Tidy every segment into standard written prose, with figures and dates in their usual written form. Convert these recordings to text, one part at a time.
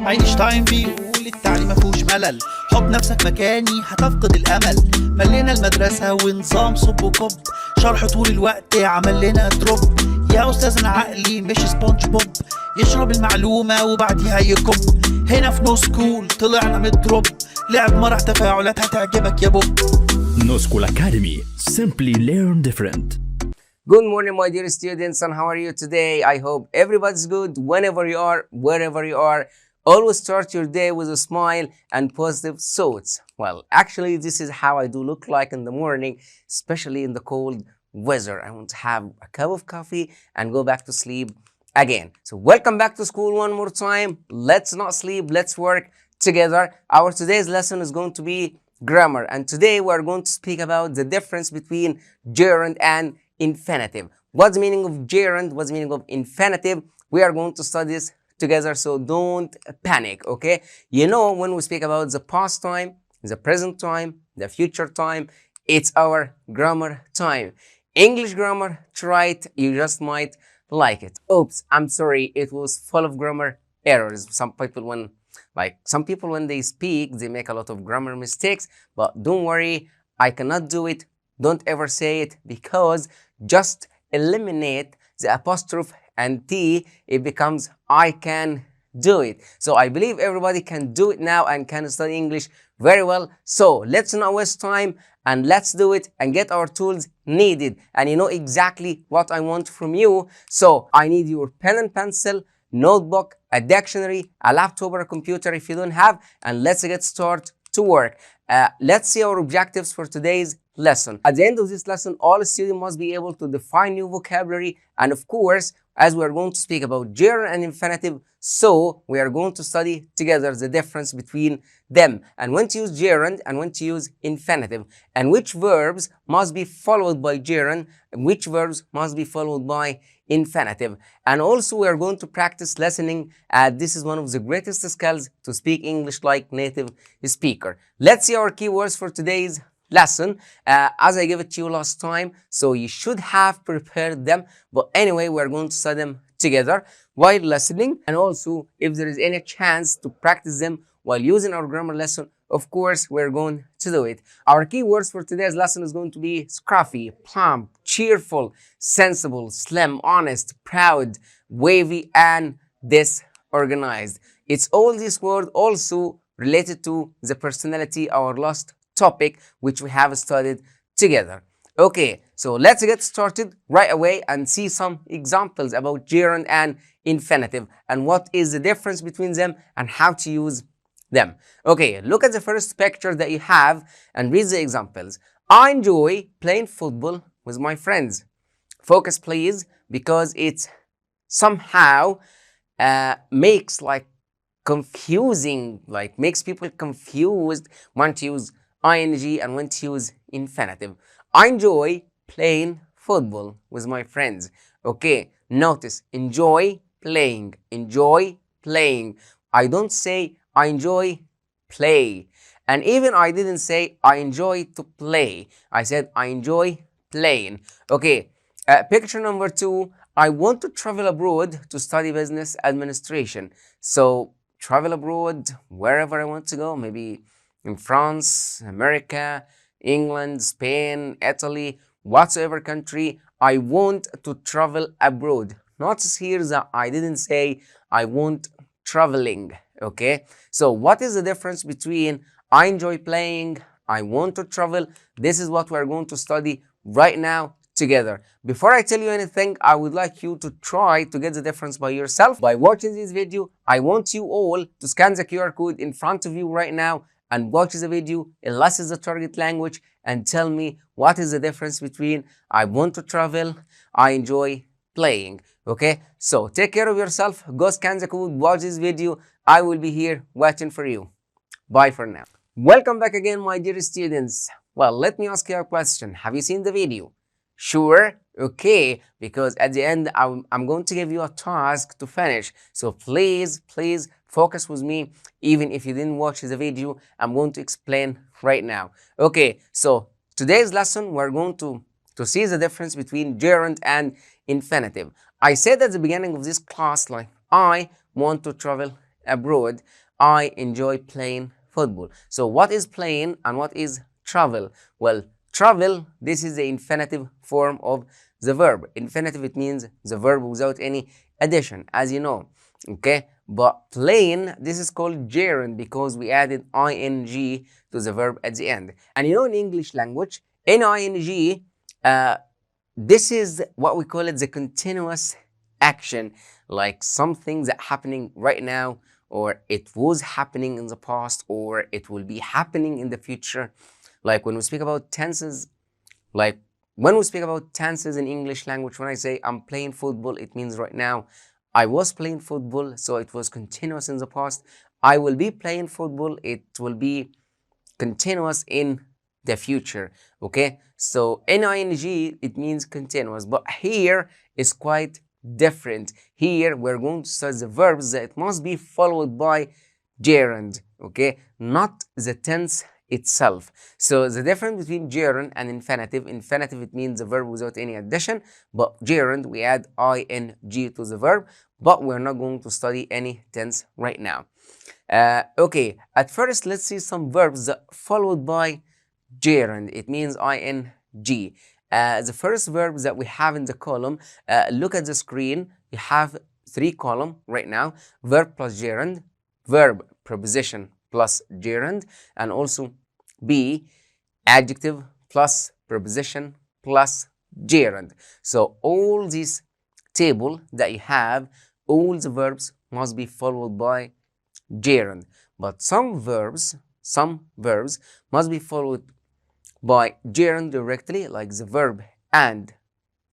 اينشتاين بيقول التعليم مفهوش ملل، حط نفسك مكاني هتفقد الامل. ملينا المدرسه ونظام صب وكب، شرح طول الوقت عمل لنا دروب. يا استاذنا عقلي مش سبونج بوب، يشرب المعلومه وبعديها يكب. هنا في نوسكول طلعنا من الدروب، لعب مرح تفاعلات هتعجبك يا بوب. نوسكول أكاديمي. Simply learn different. Good morning, my dear students, and how are you today? I hope everybody's good whenever you are, wherever you are. Always start your day with a smile and positive thoughts. Well, actually, this is how I do look like in the morning, especially in the cold weather. I want to have a cup of coffee and go back to sleep again. So welcome back to school one more time. Let's not sleep, let's work together. Our today's lesson is going to be grammar, and today we're going to speak about the difference between gerund and infinitive. What's the meaning of gerund? What's the meaning of infinitive? We are going to study this together, so don't panic, okay? You know, when we speak about the past time, the present time, the future time, it's our grammar time. English grammar, try it, you just might like it. Oops, I'm sorry, it was full of grammar errors. Some people when they speak, they make a lot of grammar mistakes, but don't worry, I cannot do it. Don't ever say it, because just eliminate the apostrophe and T, it becomes I can do it. So I believe everybody can do it now and can study English very well. So let's not waste time and let's do it and get our tools needed. And you know exactly what I want from you. So I need your pen and pencil, notebook, a dictionary, a laptop or a computer if you don't have, and let's get started to work. Let's see our objectives for today's lesson. At the end of this lesson, all students must be able to define new vocabulary, and of course, as we are going to speak about gerund and infinitive, so we are going to study together the difference between them, and when to use gerund and when to use infinitive, and which verbs must be followed by gerund and which verbs must be followed by infinitive. And also we are going to practice listening. This is one of the greatest skills to speak English like native speaker. Let's see our keywords for today's lesson as I gave it to you last time, so you should have prepared them, but anyway we're going to study them together while listening, and also if there is any chance to practice them while using our grammar lesson, of course we're going to do it. Our keywords for today's lesson is going to be scruffy, plump, cheerful, sensible, slim, honest, proud, wavy, and disorganized. It's all these words also related to the personality, our last topic which we have studied together. Okay, so let's get started right away and see some examples about gerund and infinitive and what is the difference between them and how to use them. Okay, look at the first picture that you have and read the examples. I enjoy playing football with my friends. Focus please, because it somehow makes confusing, makes people confused when to use ing and when to use infinitive. I enjoy playing football with my friends. Okay, notice enjoy playing, enjoy playing. I don't say I enjoy play, and even I didn't say I enjoy to play. I said I enjoy playing. Okay, picture number 2. I want to travel abroad to study business administration. So travel abroad wherever I want to go, maybe in France, America, England, Spain, Italy, whatsoever country. I want to travel abroad. Notice here that I didn't say I want traveling. Okay, so what is the difference between I enjoy playing, I want to travel? This is what we're going to study right now together. Before I tell you anything, I would like you to try to get the difference by yourself. By watching this video, I want you all to scan the QR code in front of you right now and watch the video, unless it's the target language, and tell me what is the difference between I want to travel, I enjoy playing. Okay, so take care of yourself, go scan the code, watch this video. I will be here waiting for you. Bye for now. Welcome back again, my dear students. Well, let me ask you a question. Have you seen the video? Sure? Okay, because at the end I'm going to give you a task to finish, so please focus with me. Even if you didn't watch the video, I'm going to explain right now. Okay, so today's lesson we're going to see the difference between gerund and infinitive. I said at the beginning of this class, I want to travel abroad, I enjoy playing football. So what is playing and what is travel? Well, travel, this is the infinitive form of the verb. Infinitive, it means the verb without any addition, as you know. Okay, but playing, this is called gerund because we added ing to the verb at the end. And you know, in English language, in ing, this is what we call it the continuous action, like something that happening right now, or it was happening in the past, or it will be happening in the future. Like when we speak about tenses, like when we speak about tenses in English language, when I say I'm playing football, it means right now. I was playing football, so it was continuous in the past. I will be playing football, it will be continuous in the future. Okay, so in ing it means continuous, but here is quite different. Here we're going to start the verbs that it must be followed by gerund, okay, not the tense itself. So the difference between gerund and infinitive, it means the verb without any addition, but gerund we add ing to the verb, but we're not going to study any tense right now. Okay, at first let's see some verbs that followed by gerund. It means ing. The first verbs that we have in the column, look at the screen. You have 3 columns right now: verb plus gerund, verb preposition plus gerund, and also B, adjective plus preposition plus gerund. So all this table that you have, all the verbs must be followed by gerund, but some verbs must be followed by gerund directly, like the verb and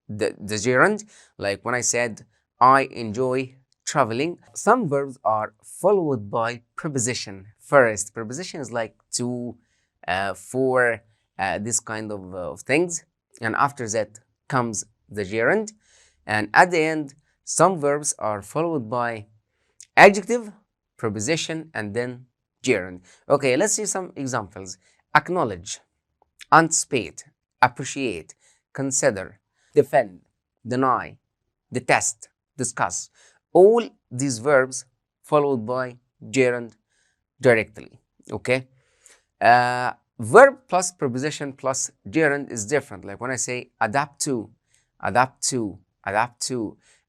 the gerund. Like when I said I enjoy traveling. Some verbs are followed by preposition first. Preposition is like to, for, this kind of things, and after that comes the gerund, and at the end some verbs are followed by adjective, preposition, and then gerund. Okay, let's see some examples. Acknowledge, anticipate, appreciate, consider, defend, deny, detest, discuss. All these verbs followed by gerund directly. Okay, verb plus preposition plus gerund is different. Like when I say adapt to,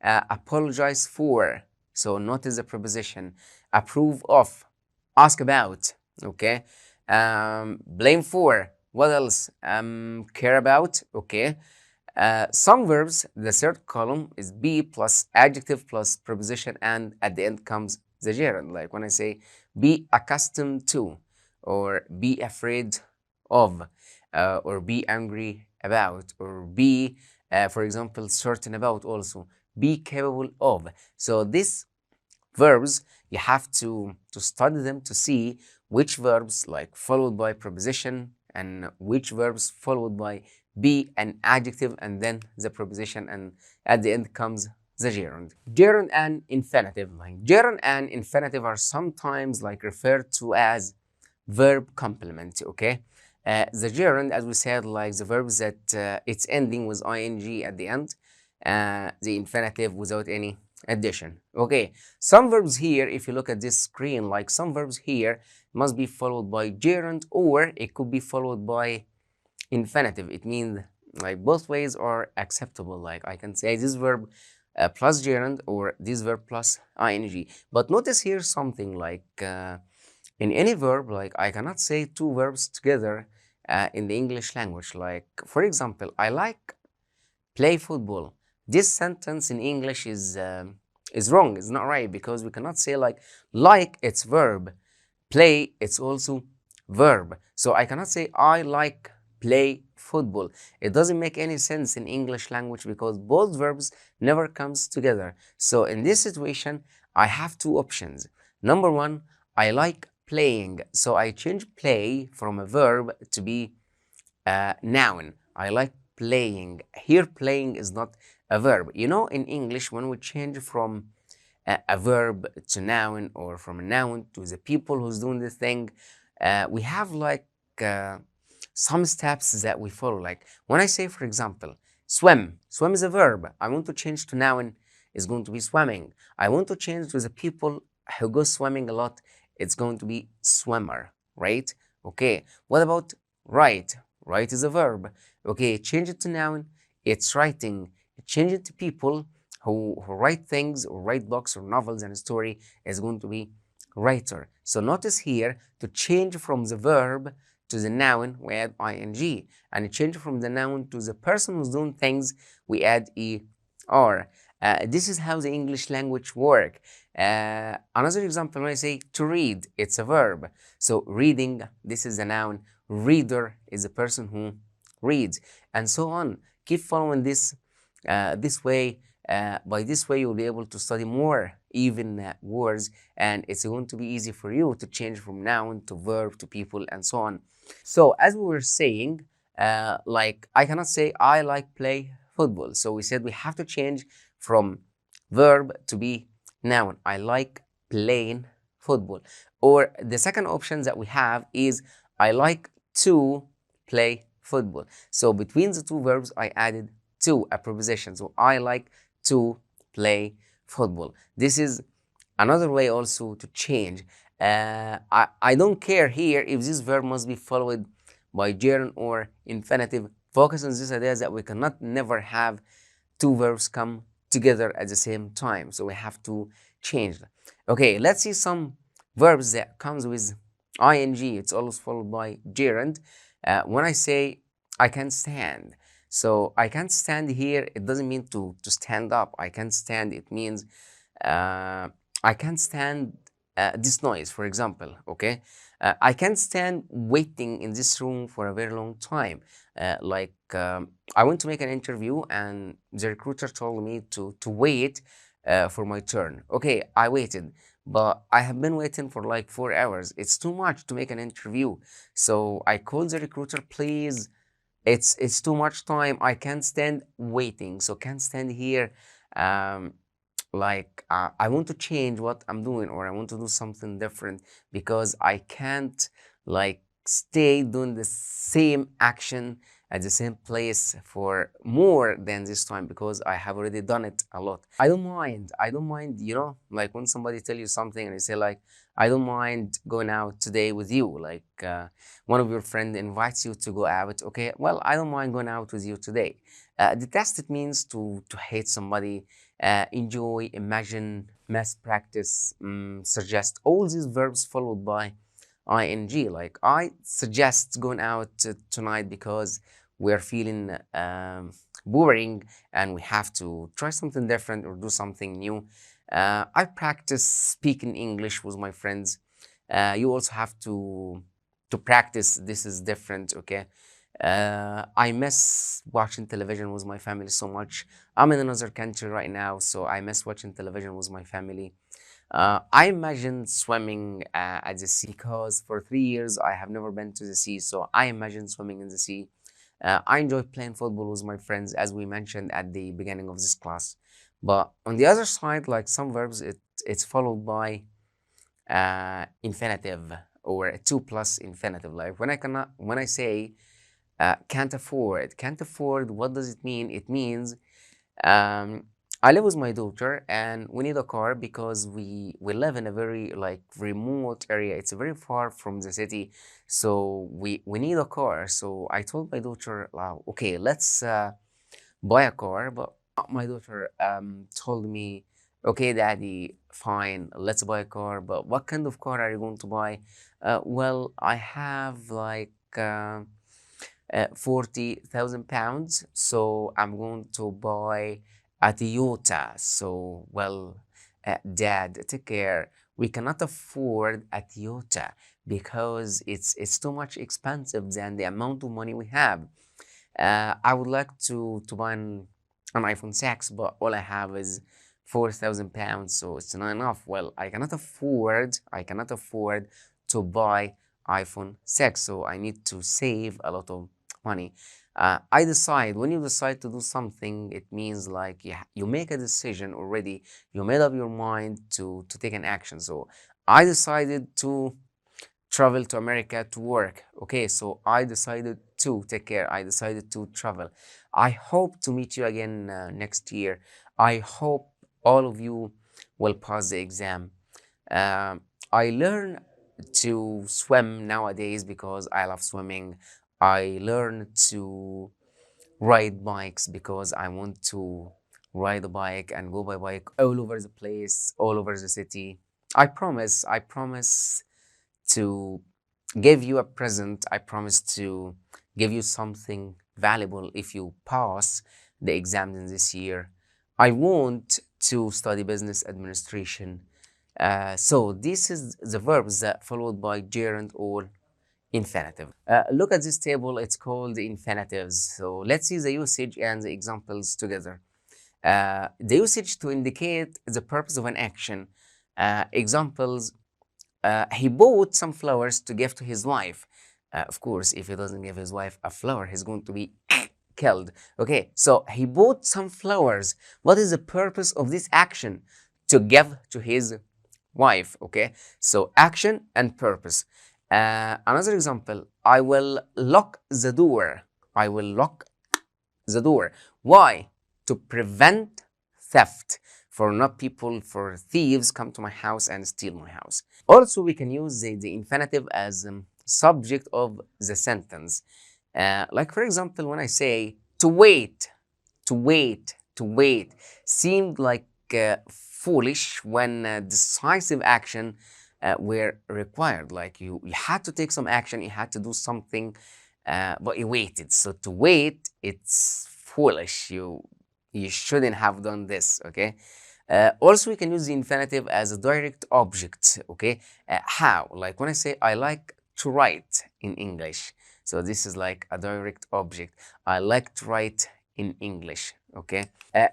apologize for, so notice the preposition, approve of, ask about, okay, blame for, what else, care about, okay. Some verbs, the third column is be plus adjective plus preposition, and at the end comes the gerund. Like when I say be accustomed to, or be afraid of, or be angry about, or be, for example, certain about, also be capable of. So these verbs, you have to study them to see which verbs like followed by preposition and which verbs followed by be an adjective and then the preposition, and at the end comes the gerund. Gerund and infinitive. Like gerund and infinitive are sometimes like referred to as verb complement. Okay, the gerund, as we said, like the verbs that it's ending with ing at the end, the infinitive without any addition. Okay, some verbs here, if you look at this screen, like some verbs here must be followed by gerund, or it could be followed by infinitive. It means like both ways are acceptable. Like I can say this verb plus gerund, or this verb plus ing. But notice here something, like in any verb, like I cannot say 2 verbs together in the English language. Like for example, I like play football. This sentence in English is wrong. It's not right, because we cannot say like it's verb, play it's also verb. So I cannot say I like play football. It doesn't make any sense in English language, because both verbs never comes together. So in this situation, I have 2 options. Number 1, I like playing, so I change play from a verb to be a noun. I like playing. Here playing is not a verb. You know, in English, when we change from a verb to noun, or from a noun to the people who's doing the thing, we have like some steps that we follow. Like when I say, for example, swim. Swim is a verb. I want to change to noun, is going to be swimming. I want to change to the people who goes swimming a lot, it's going to be swimmer, right? Okay, what about write? Write is a verb. Okay, change it to noun, it's writing. Change it to people who write things or write books or novels and a story, is going to be writer. So notice here, to change from the verb to the noun, we add ing, and change from the noun to the person who's doing things, we add er. This is how the English language work. Another example, when I say to read, it's a verb. So reading, this is a noun. Reader is a person who reads, and so on. Keep following this this way. By this way, you'll be able to study more even words, and it's going to be easy for you to change from noun to verb to people and so on. So as we were saying, like I cannot say I like play football. So we said we have to change from verb to be noun. I like playing football. Or the second option that we have is I like to play football. So between the two verbs, I added to, a preposition. So I like to play football. This is another way also to change. I don't care here if this verb must be followed by gerund or infinitive. Focus on this idea that we cannot never have two verbs come together at the same time. So we have to change them. Okay, let's see some verbs that comes with ing. It's always followed by gerund. When I say I can stand, so I can't stand here, it doesn't mean to stand up. I can't stand, it means I can't stand this noise, for example, okay? I can't stand waiting in this room for a very long time. I went to make an interview and the recruiter told me to wait for my turn. Okay, I waited, but I have been waiting for like 4 hours. It's too much to make an interview. So I called the recruiter, please, it's too much time. I can't stand waiting. So can't stand here. I want to change what I'm doing, or I want to do something different, because I can't like stay doing the same action at the same place for more than this time, because I have already done it a lot. I don't mind, you know, like when somebody tell you something and you say like, I don't mind going out today with you, like one of your friends invites you to go out. Okay, well, I don't mind going out with you today. Detest, it means to hate somebody. Enjoy, imagine, mass practice, suggest, all these verbs followed by ing. Like I suggest going out tonight because we're feeling boring and we have to try something different or do something new. I practice speaking English with my friends. You also have to practice. This is different, okay? I miss watching television with my family so much. I'm in another country right now, so I miss watching television with my family. I imagine swimming at the sea, because for 3 years I have never been to the sea, so I imagine swimming in the sea. I enjoy playing football with my friends, as we mentioned at the beginning of this class. But on the other side, like some verbs, it's followed by infinitive or a 2+ infinitive. Like when I say can't afford, what does it mean? It means I live with my daughter and we need a car because we live in a very like remote area. It's very far from the city, so we need a car. So I told my daughter, okay, let's buy a car. But my daughter told me, okay, daddy, fine, let's buy a car, but what kind of car are you going to buy? Well, I have like 40,000 pounds, so I'm going to buy a Toyota. So, well, dad, take care. We cannot afford a Toyota because it's too much expensive than the amount of money we have. I would like to buy an iPhone 6, but all I have is 4,000 pounds, so it's not enough. Well, I cannot afford to buy iPhone 6, so I need to save a lot of money. When you decide to do something, it means like you make a decision already. You made up your mind to take an action. So I decided to travel to America to work. Okay, so I decided to take care. I decided to travel. I hope to meet you again next year. I hope all of you will pass the exam. I learn to swim nowadays because I love swimming. I learn to ride bikes because I want to ride a bike and go by bike all over the place, all over the city. I promise to give you a present. I promise to give you something valuable if you pass the exams in this year. I want to study business administration. So this is the verbs that followed by gerund or infinitive. Look at this table, it's called the infinitives. So let's see the usage and the examples together. The usage to indicate the purpose of an action. Examples, he bought some flowers to give to his wife. Of course, if he doesn't give his wife a flower, he's going to be killed. Okay, so he bought some flowers. What is the purpose of this action? To give to his wife. Okay, so action and purpose. Another example, I will lock the door. I will lock the door. Why? To prevent theft, for thieves come to my house and steal my house. Also, we can use the infinitive as subject of the sentence. Like for example, when I say to wait, seemed like foolish when decisive action were required. Like you had to take some action, you had to do something, but you waited. So to wait, it's foolish. You shouldn't have done this. Okay. Also, we can use the infinitive as a direct object. Okay. How? Like when I say I like to write in English. So this is like a direct object. I like to write in English. Okay.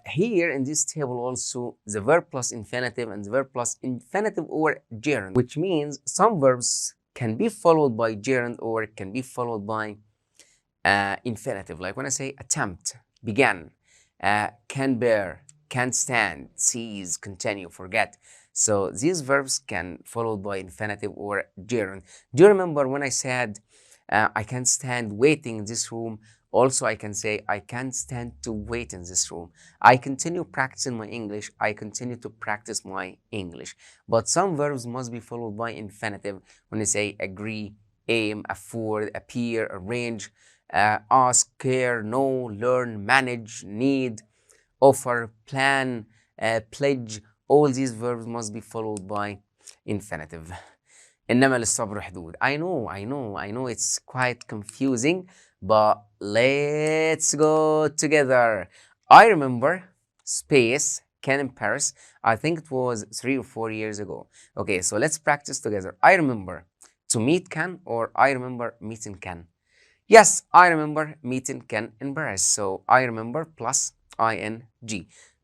Here in this table also the verb plus infinitive and the verb plus infinitive or gerund, which means some verbs can be followed by gerund or can be followed by infinitive. Like when I say attempt, began, can bear, can stand, seize, continue, forget. So these verbs can followed by infinitive or gerund. Do you remember when I said I can't stand waiting in this room? Also, I can say, I can't stand to wait in this room. I continue practicing my English. I continue to practice my English. But some verbs must be followed by infinitive. When you say agree, aim, afford, appear, arrange, ask, care, know, learn, manage, need, offer, plan, pledge, all these verbs must be followed by infinitive. إنما للصبر حدود. I know it's quite confusing, but let's go together. I remember space can in Paris. I think it was 3 or 4 years ago. Okay, so let's practice together. I remember to meet can, or I remember meeting can. Yes, I remember meeting can in Paris. So I remember plus ing.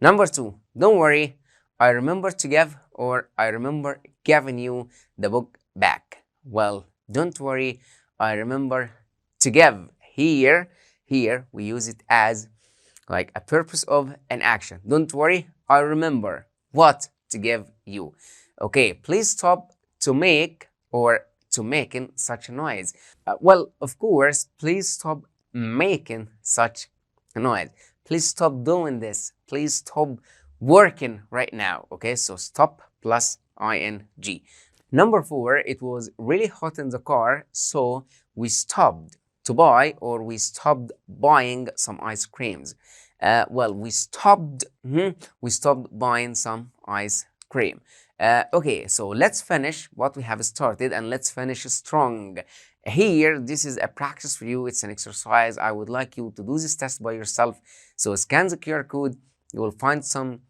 Number 2, don't worry. I remember to give, or I remember giving you the book back. Well, don't worry. I remember to give. Here we use it as like a purpose of an action. Don't worry, I remember what to give you. Okay, please stop to make or to making such a noise. Well, of course, please stop making such a noise. Please stop doing this. Please stop working right now. Okay, so stop plus ing. Number 4, it was really hot in the car, so we stopped to buy, or we stopped buying some ice creams. Well, we stopped buying some ice cream. Okay, so let's finish what we have started and let's finish strong. Here, this is a practice for you. It's an exercise. I would like you to do this test by yourself. So scan the QR code. You will find some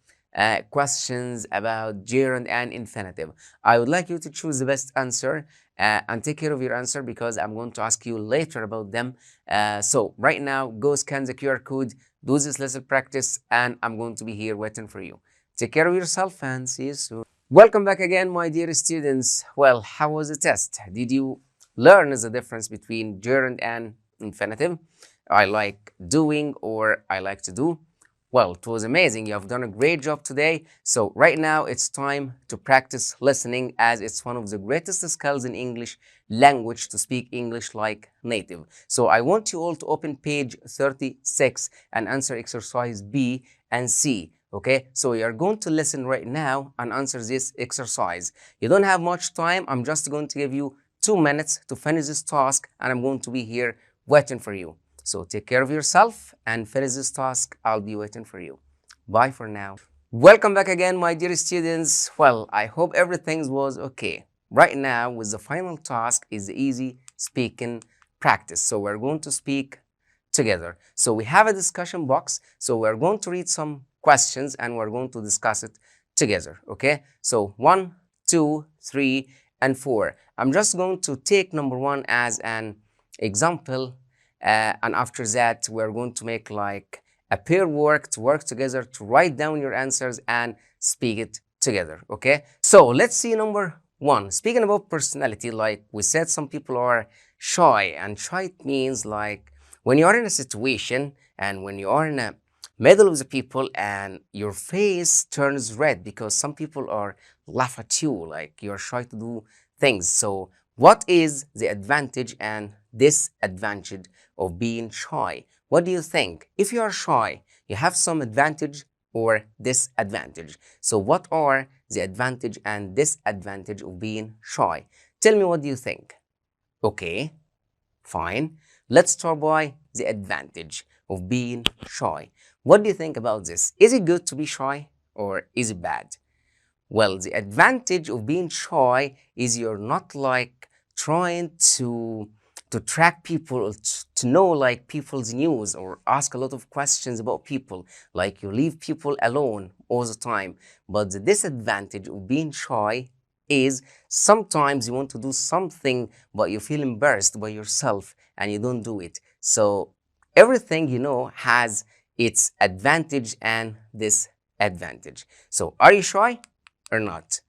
questions about gerund and infinitive. I would like you to choose the best answer and take care of your answer because I'm going to ask you later about them. So right now, go scan the QR code, do this little practice, and I'm going to be here waiting for you. Take care of yourself and see you soon. Welcome back again, my dear students. Well, how was the test? Did you learn the difference between gerund and infinitive? I like doing, or I like to do. Well, it was amazing. You have done a great job today. So right now it's time to practice listening, as it's one of the greatest skills in English language to speak English like native. So I want you all to open page 36 and answer exercise B and C. Okay, so you're going to listen right now and answer this exercise. You don't have much time. I'm just going to give you 2 minutes to finish this task, and I'm going to be here waiting for you. So take care of yourself and finish this task. I'll be waiting for you. Bye for now. Welcome back again, my dear students. Well, I hope everything was okay. Right now, with the final task is the easy speaking practice. So we're going to speak together. So we have a discussion box. So we're going to read some questions and we're going to discuss it together. Okay, so 1, 2, 3, and 4. I'm just going to take number 1 as an example, and after that we're going to make like a pair work to work together to write down your answers and speak it together. Okay, so let's see number 1. Speaking about personality, like we said, some people are shy, and shy means like when you are in a situation and when you are in a middle of the people and your face turns red because some people are laugh at you, like you're shy to do things. So what is the advantage and disadvantage of being shy? What do you think? If you are shy, you have some advantage or disadvantage. So what are the advantage and disadvantage of being shy? Tell me, what do you think? Okay, fine. Let's start by the advantage of being shy. What do you think about this? Is it good to be shy or is it bad? Well, the advantage of being shy is you're not like trying to track people or to know like people's news or ask a lot of questions about people. Like you leave people alone all the time. But the disadvantage of being shy is sometimes you want to do something but you feel embarrassed by yourself and you don't do it. So everything, you know, has its advantage and disadvantage. So are you shy or not?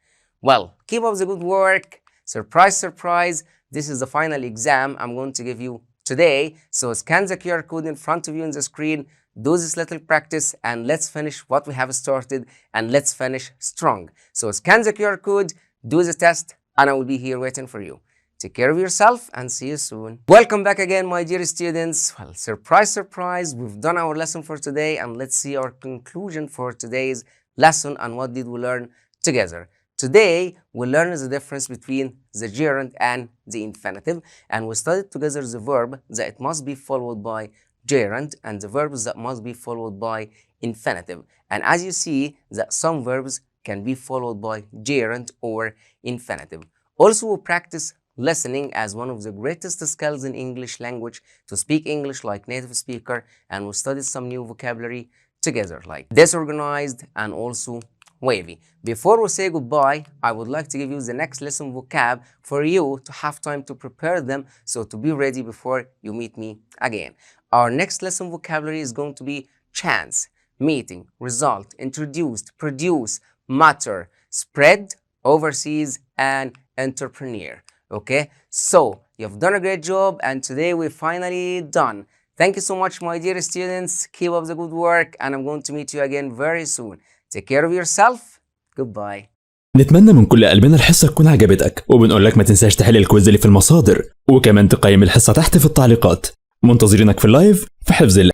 Well, keep up the good work. Surprise, surprise. This is the final exam I'm going to give you today. So scan the QR code in front of you on the screen. Do this little practice and let's finish what we have started, and let's finish strong. So scan the QR code, do the test, and I will be here waiting for you. Take care of yourself and see you soon. Welcome back again, my dear students. Well, surprise, surprise, we've done our lesson for today, and let's see our conclusion for today's lesson and what did we learn together. Today, we learned the difference between the gerund and the infinitive, and we studied together the verb that it must be followed by gerund and the verbs that must be followed by infinitive. And as you see that some verbs can be followed by gerund or infinitive. Also, we practice listening as one of the greatest skills in English language to speak English like native speaker, and we studied some new vocabulary together like disorganized and also wavy. Before we say goodbye, I would like to give you the next lesson vocab for you to have time to prepare them, so to be ready before you meet me again. Our next lesson vocabulary is going to be chance, meeting, result, introduced, produce, matter, spread, overseas, and entrepreneur. Okay, so you've done a great job, and today we're finally done. Thank you so much, my dear students. Keep up the good work, and I'm going to meet you again very soon. Take care of yourself. Goodbye. نتمنى من كل قلبنا الحصة تكون عجبتك، وبنقول لك ما تنساش تحل الكويز اللي في المصادر، وكمان تقيم الحصة تحت في التعليقات. منتظرينك في اللايف في حفظ الله.